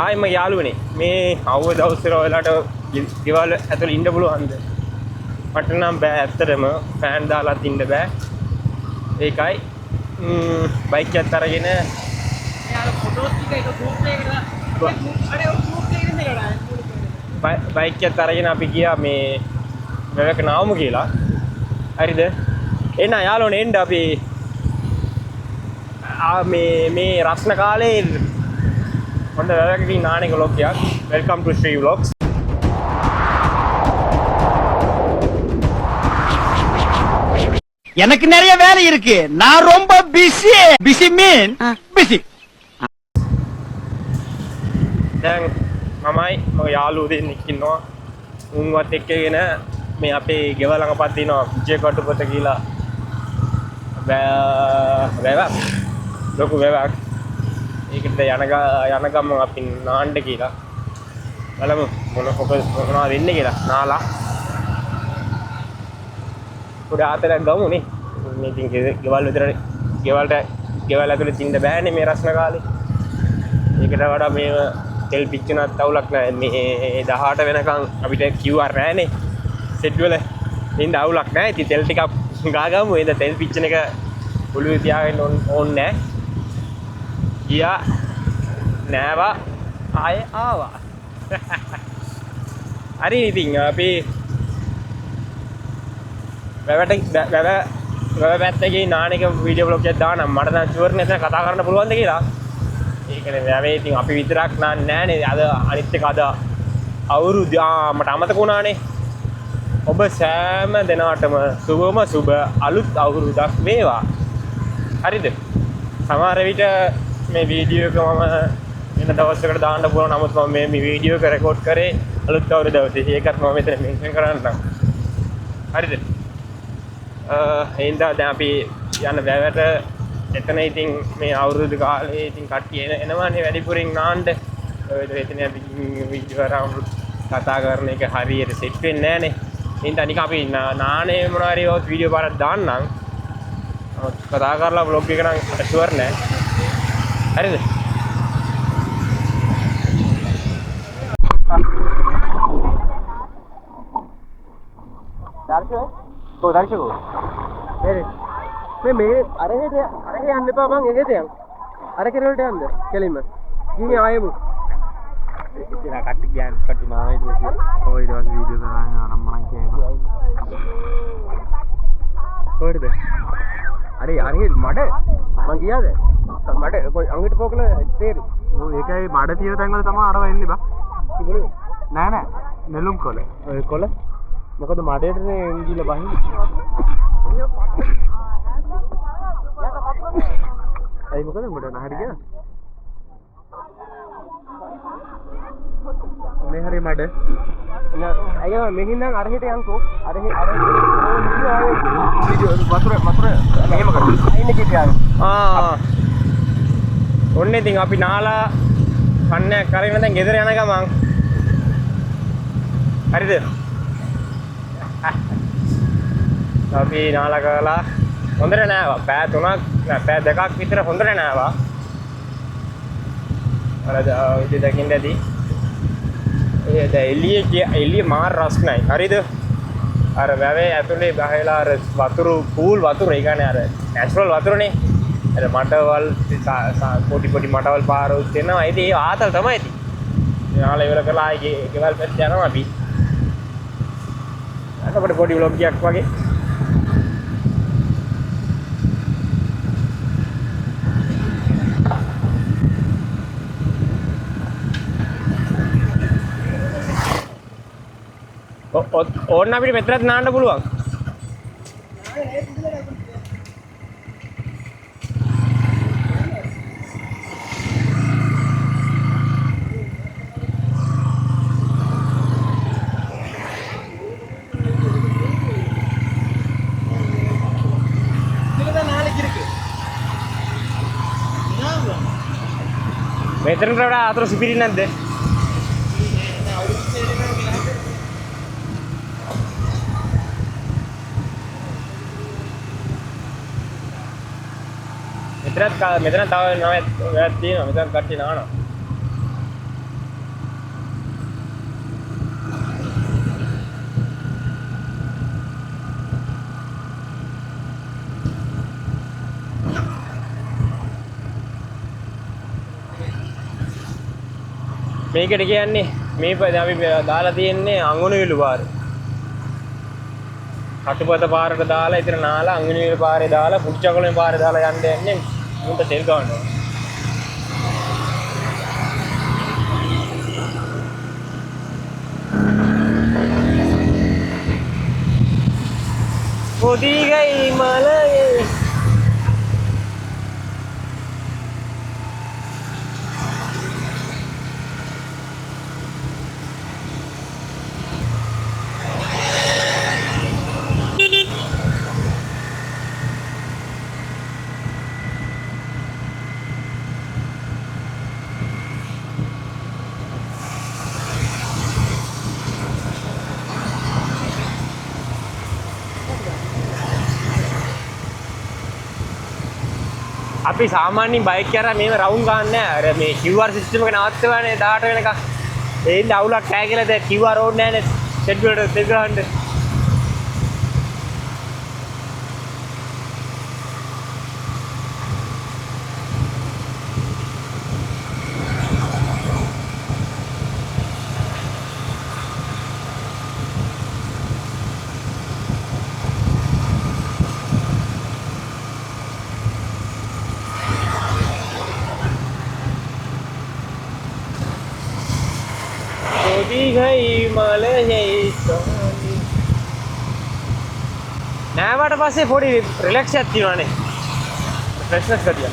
Hi මගේ යාළුවනේ මේ අවුව දවස්වල ඔයාලට ගෙවල් ඇතුළේ ඉන්න පුළුවන්ද? මට නම් බෑ ඇත්තටම ෆෑන් දාලාත් ඉන්න බෑ. ඒකයි බයික් එකත් අරගෙන යාර ෆොටෝස් ටික එක ගෲප් එකකට අර ගෲප් එකකින් දෙනවා. බයික් එකත් අරගෙන අපි ගියා මේ වැවක නාවමු කියලා. හරිද? එන්න යාළුවනේ එන්න අපි මේ රස්න කාලේ හොඳ වැවකකින් නාන එක vlog එකක්. Welcome to Sri Vlogs. எனக்கு நிறைய வேலை இருக்கு. நான் ரொம்ப பிஸி. பிஸி மீன் பிஸி. දැන් මමයි මගේ යාළුවෝ දෙන්නෙක් ඉන්නවා. උන්වත් එක්කගෙන මේ අපේ ගෙවල් ළඟපත් තියෙනවා විජය කටුපත කියලා වැවක්. ලොකු වැවක්. ඒකට යන ගම අපි නාන්න කියලා. බලමු මොනවා වෙන්නේ කියලා. නාලා පොඩි ආතරක් ගමුනේ. මේ ඉතින් ගෙවල් විතරනේ. ගෙවල් ඇතුලේ තින්න බෑනේ මේ රස්න කාලේ. ඒකට වඩා මේ තෙල් පිච්චුණත් අවුලක් නැහැ. මේ 18 වෙනකන් අපිට QR නැහැනේ. සෙට් වල. ඉතින් අවුලක් නැහැ. ඉතින් තෙල් ටිකක් ගාගමු. එද තෙල් පිච්චෙන එක ඔළුවේ තියාගෙන ඕනේ නැහැ. ගියා නෑවා ආයේ ආවා. හරි ඉතින් අපි වැව පැත්තේ නාන එක වීඩියෝ බ්ලොග් එකක් දාන්නම්. මට දැන් ෂුවර් නෑ කතා කරන්න පුළුවන්ද කියලා. ඒකනේ වැවේ ඉතින් අපි විතරක් නාන්නේ නෑනේ. අද අනිත් එක අද අවුරුදු මට අමතක වුණානේ. ඔබ සෑම දිනකටම සුබම සුබ අලුත් අවුරුද්දක් වේවා. හරිද? සමහර විට මේ වීඩියෝ එක මම වෙන දවසකට දාන්න පුළුවන්. නමුත් මම මේ වීඩියෝ එක රෙකෝඩ් කරේ අලුත් අවුරුදු දවසේ. ඒකත් මම මෙතන මෙන්ෂන් කරන්නම්. හරිද? එහෙනම් දැන් අපි යන වැවට එතන ඉතින් මේ අවුරුදු කාලේ ඉතින් කට්ටිය එනවානේ වැඩිපුරින් නාන්න. එතන අපි වීඩියෝ කරාම කතා කරන එක හරියට සෙට් වෙන්නේ නැහනේ. එහෙනම් නිකන් අපි නානේ මොනවා හරි වීඩියෝ පාරක් දාන්නම්. කතා කරලා vlog එක නම් ෂුවර් නෑ. හරිද? දර්ශකෝ මේ අරහෙට යන්න එපා මං එහෙට යන්. අර කෙරවලට යන්න කෙලින්ම. ගිහින් ආයෙමු. ඉතින් කට්ටි ගෑන් කට්ටි නායි ඊට පස්සේ ඔය ඊට පස්සේ වීඩියෝ කරනවා නම් මං කියනවා. කොහෙද? අර මඩ මං ගියාද? මඩ අංගිට පොකල තේරි. ඔව් ඒකයි මඩ තියෙන තැන් වල තමයි අරව එන්නේ බා. තිබුණේ නෑ නෙළුම් කොළ. ඔය කොළ මොකද මඩේටනේ ගිහලා බහින්නේ. අයි මොකද උඹට නහරි ගියා? මේ හරි මඩ. අයියෝ මෙහින් නම් අරහෙට යන්කෝ. වීඩියෝ වතුර මෙහෙම කරමු. අයිනේ කිව්වා. ඔන්නේ ඉතින් අපි නාලා කන්නයක් කරගෙන දැන් ගෙදර යන ගමන්. හරිද? අපි නාලා කරලා හොඳට නෑවා. පැය 3ක් පැය 2ක් විතර හොඳට නෑවා. අර ඉතින් දකින්න ඇති. ඒ දැන් එළිය මාර රස්නයි. හරිද? අර වැවේ ඇතුලේ ගහලා අර වතුරු පූල් වතුර ඒ කියන්නේ අර නැචරල් වතුරනේ. අර මඩවල් පොඩි මඩවල් පාරවල් තියෙනවා. ඉතින් ඒ ආතල් තමයි ඉතින්. නාලා ඉවර කරලා ආයේ ගෙවල් පැත්තට යනවා අපි. අතකට පොඩි vlog එකක් වගේ. ඕන්න අපිට මෙතනත් නාන්න පුළුවන්. මෙතනට වඩා අතර සිපිරි නැද්ද? මෙතන තව නවත් තියෙනවා. මෙතන කට්ටිය නානවා. මේකට කියන්නේ මේ අපි දාලා තියෙන්නේ අඟුණු විලු පාර. කටුපත පාරට දාලා ඉතින් නාලා අඟුණු විලු පාරේ දාලා පුච්චකලෙන් පාරේ දාලා යන්නේ මුන්ට තෙල් ගන්නවා. පොදිගයි මලයේ අපි සාමාන්‍යයෙන් බයික් කරා මේව රවුන්ඩ් ගන්න නෑ. අර මේ QR සිස්ටම් එක නවත්තවනේ 18 වෙනකන්. ඒ ඉන්න අවුලක් නැහැ කියලා දැන් QR ඕනේ නෑනේ. සෙට් වලට තෙල් ගහන්න. ගයි මලයේ සෝනි නෑවට පස්සේ පොඩි රිලැක්ස් එකක් තියෙනවානේ ෆ්‍රෙෂ්නස් ගතිය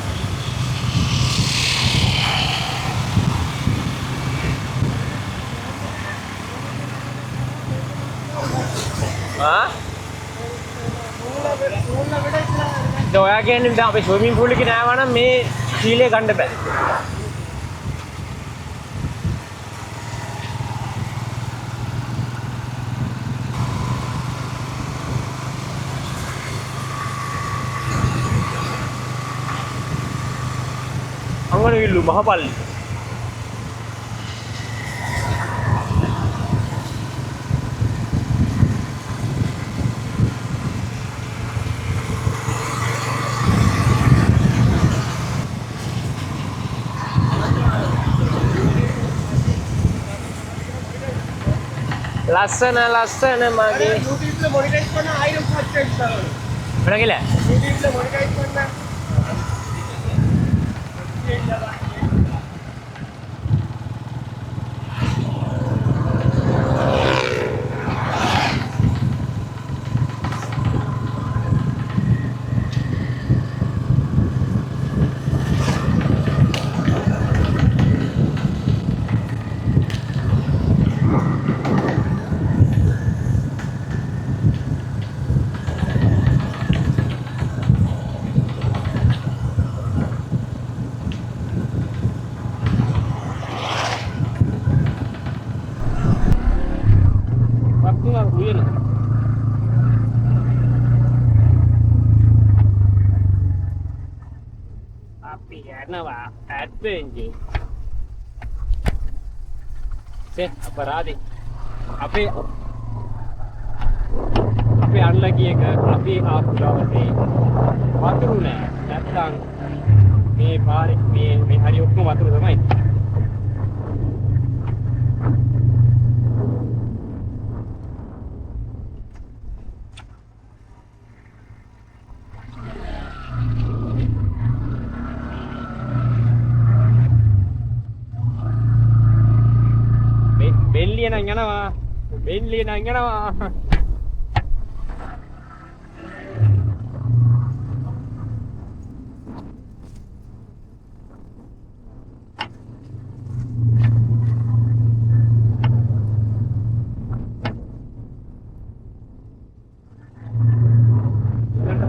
ඔයා කියන්නේ දැන් අපි ස්විමින් pool එකේ නෑවනම් මේ සීලය ගන්න බෑ අඟුණුවිල්ලු මහපල්ලි ලස්සන ලස්සන මගේ YouTube ல මොනිටයිස් பண்ண 1000 සබ්ස්ක්‍රයිබ් කරනවා. මොන කියලා? YouTube ல මොනිටයිස් பண்ண adventure se aparadi ape unlucky එක අපි ආපු දවසේ වතුරු නෑ නැත්තම් මේ පාරේ මේ හරි ඔක්කොම වතුර තමයි Bentley nang yanawa Bentley nang yanawa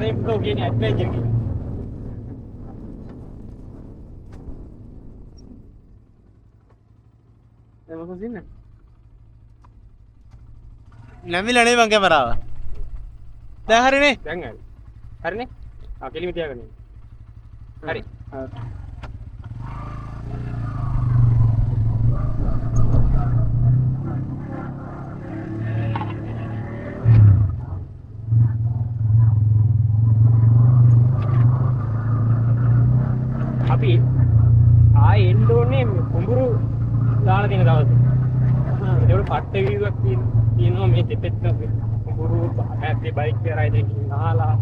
Itu gini adventure gini masuk sini නැමිලා නේ මං කැමරාව. දැන් හරිනේ. දැන් හරි. හරිනේ? ආ කෙලිම තියාගන්න. හරි. අපි ආයෙ එන්න ඕනේ කුඹුරු දාලා තියෙන දවස්. ඒවල පට්ට වීව් එකක් තියෙනවා මේ දෙපෙත්ත ගුරු හැපි බයික් කරා ඉතින් නාලා.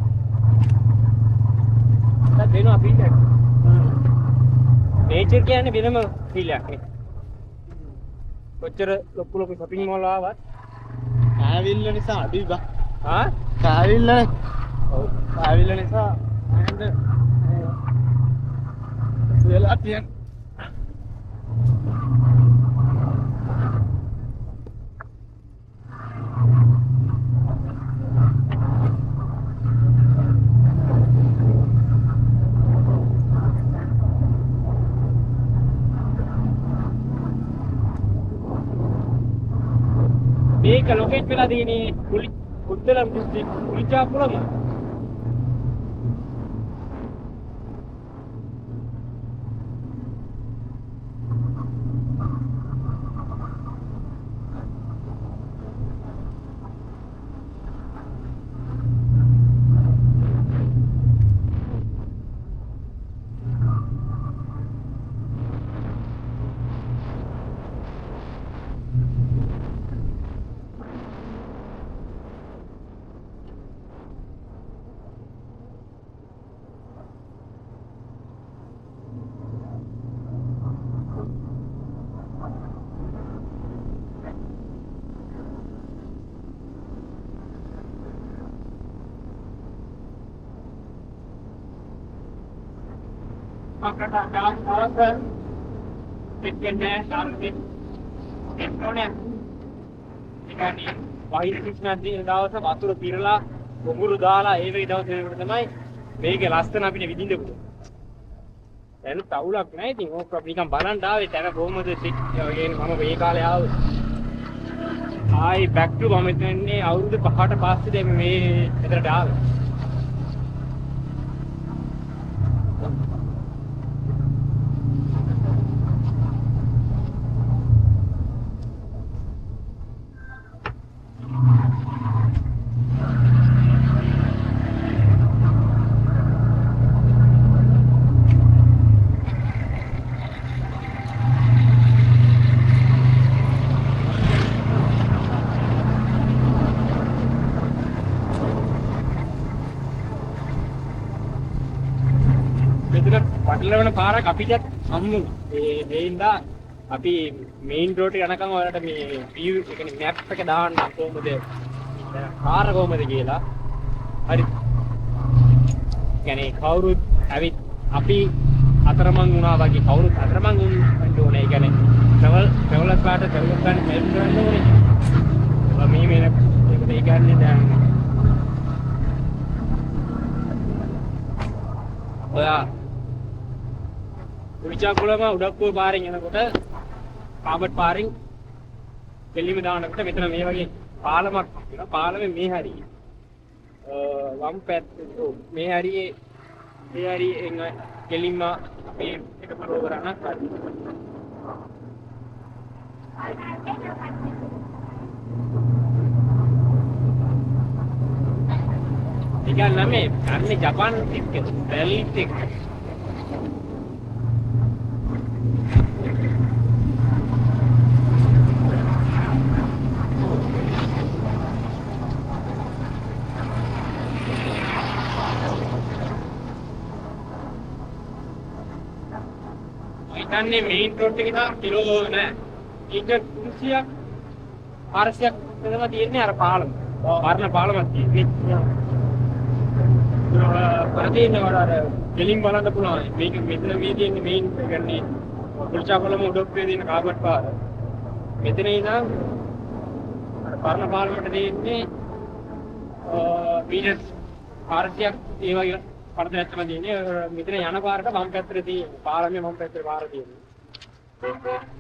දැන් දෙනවා පිටක්. නේචර් කියන්නේ වෙනම ෆීල් එකක් නේ. කොච්චර ලොකු ලොකු shopping mall ආවත් කෑවිල්ල නිසා අඩුයි බා. ආ කෑවිල්ලනේ. ඔව් කෑවිල්ල නිසා අයන්ද වෙලා තියෙන. මේක ලොකේට් වෙලා තියෙන්නේ උත්තලම් දිස්ත්‍රික් කුලිචාපුලම. අපරට ආකාර පිටින්නේ සාර්ථක එක්කෝනේ ඉතින් වහිර කිෂ්ණා දින දවස වතුර පිරලා පොඟුරු දාලා ඒ වගේ දවස් වෙනකොට තමයි මේකේ ලස්සන අපිට විඳින්න පුළුවන්. දැන් තවුලක් නැහැ ඉතින් ඕක අපි නිකන් බලන්න ආවේ තැන කොහොමද කියන්නේ මම මේ කාලේ ආවේ. ආයි බෑක් ටු මම ඉන්නේ අවුරුදු 5කට පස්සේ දැන් මේ එතනට ආවේ. පටලවන පාරක් අපිට හම්බුණා. ඒ හින්දා අපි මේන් රෝඩ් එක යනකම් ඔයාලට මේ view ඒ කියන්නේ map එක දාන්න කොහොමද පාර කොහොමද කියලා. හරි. කියන්නේ කවුරුත් ඇවිත් අපි අතරමං වුණා වගේ කවුරුත් අතරමං වෙන්න ඕනේ. ඒ කියන්නේ travelers කාට travelers ගන්න help කරන්න ඕනේ. මේ මේකට ඒ කියන්නේ දැන් ඔයා කුලිචාකුලම උඩක්කුව පාරෙන් යනකොට කාබට් පාරෙන් දෙල්ලිම දානකොට මෙතන මේ වගේ පාලමක් තියෙනවා. පාලමේ මේ හරිය වම් පැත්ත මේ හරියේ එන්න දෙල්ලිම මේ එක පරෝ කරන ඉතින් මේ අන්නේ ජපාන් ටිකට් බැලි ටිකට් ඉතින් මේන් රෝඩ් එකේ තා කිලෝ නෑ. ඒක 300ක් 400ක් විතර තියෙන්නේ අර පාලම. පරණ පාලමක් තියෙන්නේ. ප්‍රතිදින වඩා දෙලින් බලන්න පුළුවන්. මේක මෙතන මේ තියෙන්නේ මේන් කියන්නේ කුලිචාපලම උඩක්කේ තියෙන කාබට් පාර. මෙතන ඉඳන් අර පරණ පාලමට තියෙන්නේ මීටර් 400ක් ඒ වගේ පරතරයක් තමයි තියෙන්නේ. මෙතන යන පාරට වම් පැත්තේ තියෙන පාරමේ වම් පැත්තේ පාර තියෙන්නේ.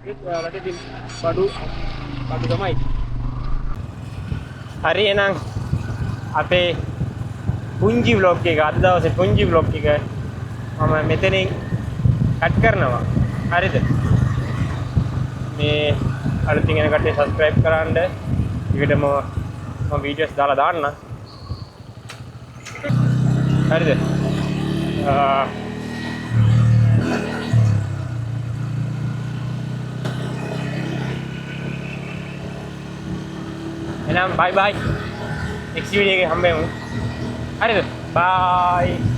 ඒක රටේ බඩු තමයි. හරි එහෙනම් අපේ පුංජි vlog එක අද දවසේ පුංජි vlog එක මම මෙතනින් කට් කරනවා. හරිද? මේ අලුතින් එන කට්ටිය subscribe කරන්න. ඊටම මම වීඩියෝස් දාලා දාන්න. හරිද? එහෙනම් බයි බයි. next video එකේ හම්බෙමු. හරිද? bye.